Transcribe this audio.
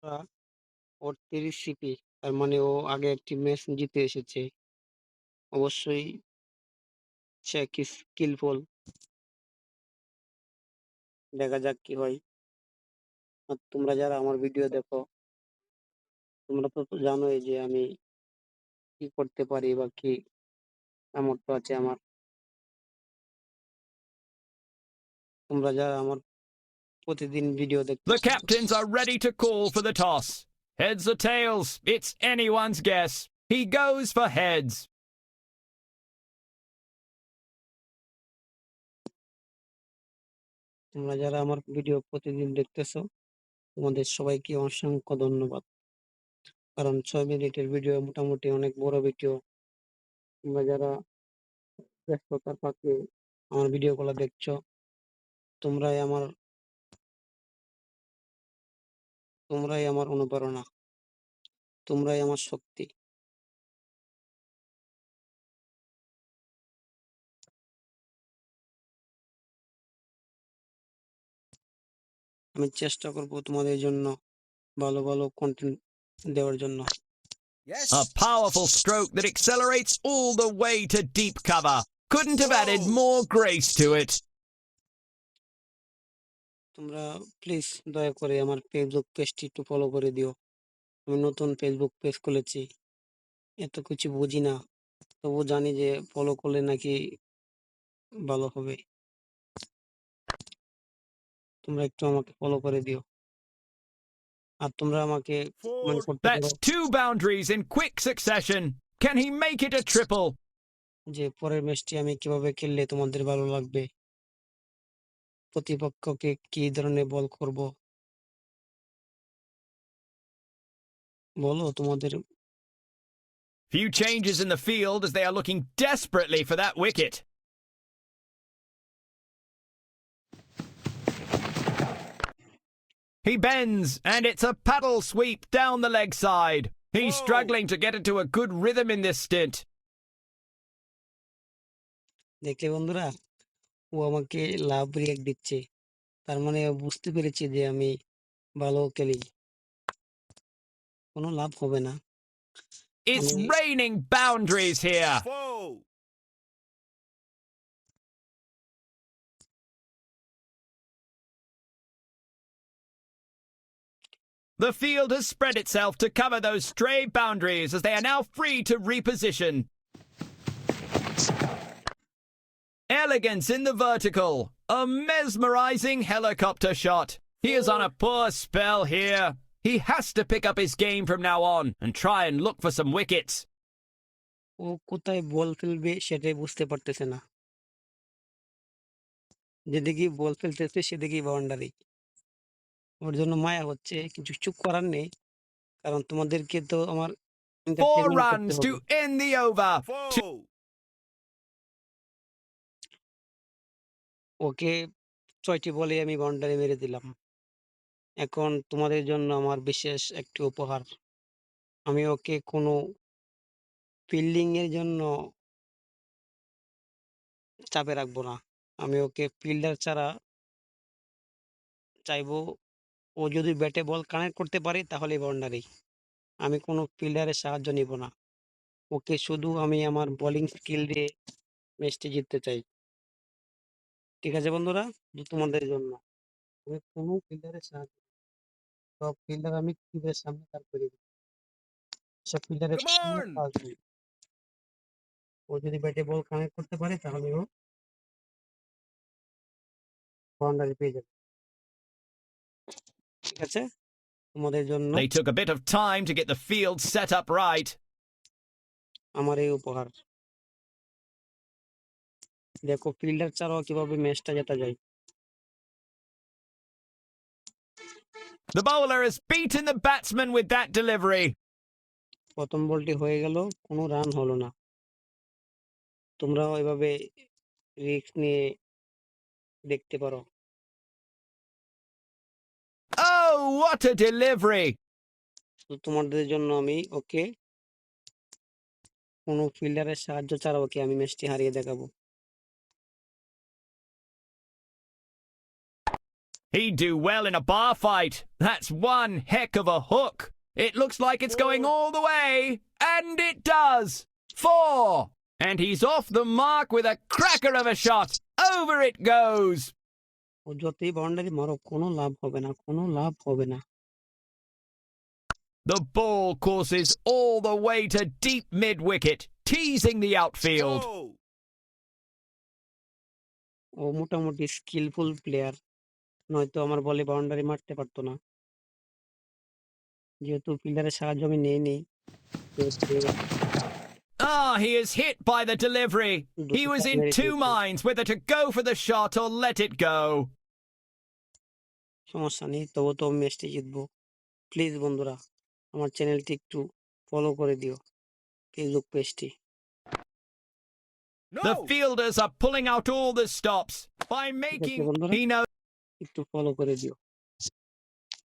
রা ওর ৩০ সিপি। তার মানে ও আগে একটি ম্যাচ জিতে এসেছে। অবশ্যই সে স্কিলফুল। দেখা যাক কি হয়। আর তোমরা যারা আমার ভিডিও দেখো, তোমরা তো জানোই যে আমি কি করতে পারি বা কি সামর্থ্য আছে আমার। তোমরা যারা আমার প্রতিদিন ভিডিও The দেখতেছো, captains are ready to call for the toss. Heads or tails, it's anyone's guess. He goes for heads. তোমরা যারা আমার ভিডিও প্রতিদিন দেখতেছো, তোমাদের সবাইকে অসংখ্য ধন্যবাদ। কারণ ৬ মিনিটের ভিডিও মোটামুটি অনেক বড় ভিডিও। তোমরা যারা ব্যস্ততার ফাঁকে আমার ভিডিওগুলো দেখছো, তোমরাই আমার তোমরাই আমার অনুপ্রেরণা, তোমরাই আমার শক্তি। আমি চেষ্টা করব তোমাদের জন্য ভালো ভালো কন্টেন্ট দেওয়ার জন্য। A powerful stroke that accelerates all the way to deep cover. Couldn't have added more grace to it. তোমরা প্লিজ দয়া করে আমার ফেসবুক পেজটি একটু ফলো করে দিও। আমি নতুন ফেসবুক পেজ খুলেছি, এত কিছু বুঝি না, তবু জানি যে ফলো করলে নাকি ভালো হবে। তোমরা একটু আমাকে ফলো করে দিও। আর তোমরা আমাকে কমেন্ট করতে পারো That's 2 boundaries in quick succession. Can he make it a triple? যে পরের ম্যাচটি আমি কিভাবে খেললে তোমাদের ভালো লাগবে, প্রতিপক্ষকে কি ধরনের বল করব, বলো তোমাদের। Few changes in the field as they are looking desperately for that wicket. He bends, and it's a paddle sweep down the leg side. He's struggling to get into a good rhythm in this stint. দেখলে বন্ধুরা, ও আমাকে love react দিচ্ছে, তার মানে ও বুঝতে পেরেছে যে আমি ভালো খেলি। কোনো লাভ হবে না। It's আমি raining boundaries here. The field has spread itself to cover those stray boundaries as they are now free to reposition. Elegance in the vertical. A mesmerizing helicopter shot. He is on a poor spell here. He has to pick up his game from now on and try and look for some wickets. ও কোথায় বল ফেলবে সেটাই বুঝতে পারতেছে না। যেদিকেই বল ফেলতেছে সেদিকেই boundary. ওর জন্য মায়া হচ্ছে, কিছু করার নেই। কারণ তোমাদেরকে তো আমার 4 এন্টারটেইনমেন্ট করতে runs হবে। to end the over. ওকে ৬টি বলে আমি বাউন্ডারি মেরে দিলাম। এখন তোমাদের জন্য আমার বিশেষ একটি উপহার। আমি ওকে কোনো ফিল্ডিং এর জন্য চাপে রাখবো না। আমি ওকে ফিল্ডার ছাড়া চাইবো, ও যদি ব্যাটে বল কানেক্ট করতে পারে তাহলেই বাউন্ডারি। আমি কোনো ফিল্ডারের সাহায্য নিব না। ওকে শুধু আমি আমার বোলিং স্কিল দিয়ে ম্যাচটি জিততে চাই। ঠিক আছে বন্ধুরা? তোমাদের জন্য। আমি কোনো ফিল্ডারের সাহায্য, সব ফিল্ডার আমি কিপের সামনে দাঁড় করিয়ে দিব। সব ফিল্ডারের কোনো কাজ নেই। ও যদি ব্যাটে বল কানেক্ট করতে পারে তাহলে ও বাউন্ডারি পেয়ে যাবে। ঠিক আছে? তোমাদের জন্য They took a bit of time to get the field set up right. আমার এই উপহার। দেখো ফিল্ডার ছাড়াও কিভাবে ম্যাচটা জেতা যায়। The bowler has beaten the batsman with that delivery. প্রথম বলটি হয়ে গেল, কোনো রান হলো না। তোমরাও এভাবে রিস্ক নিয়ে দেখতে পারো। Oh, what a delivery! তো তোমাদের জন্য আমি ওকে কোনো ফিল্ডারের সাহায্য ছাড়া ওকে আমি ম্যাচটি হারিয়ে দেখাবো। He'd do well in a bar fight. That's one heck of a hook. It looks like it's going all the way, and it does. 4. And he's off the mark with a cracker of a shot. Over it goes. ও যতই boundary মারো কোনো লাভ হবে না, কোনো লাভ হবে না। The ball courses all the way to deep mid-wicket, teasing the outfield. ও মোটামুটি skilful player, নয়তো আমার বলে বাউন্ডারি মারতে পারতো না। যেহেতু ফিল্ডারের সাহায্য আমি নেইনি, তো Ah, he is hit by the delivery. He was in two minds whether to go for the shot or let it go. সমস্যা নেই, তবু তো আমি ম্যাচটি জিতবো। প্লিজ বন্ধুরা, আমার চ্যানেলটি একটু ফলো করে দিও, ফেসবুক পেজটি। The fielders are pulling out all the stops by making. বন্ধুরা He knows. একটু ফলো করে দিও।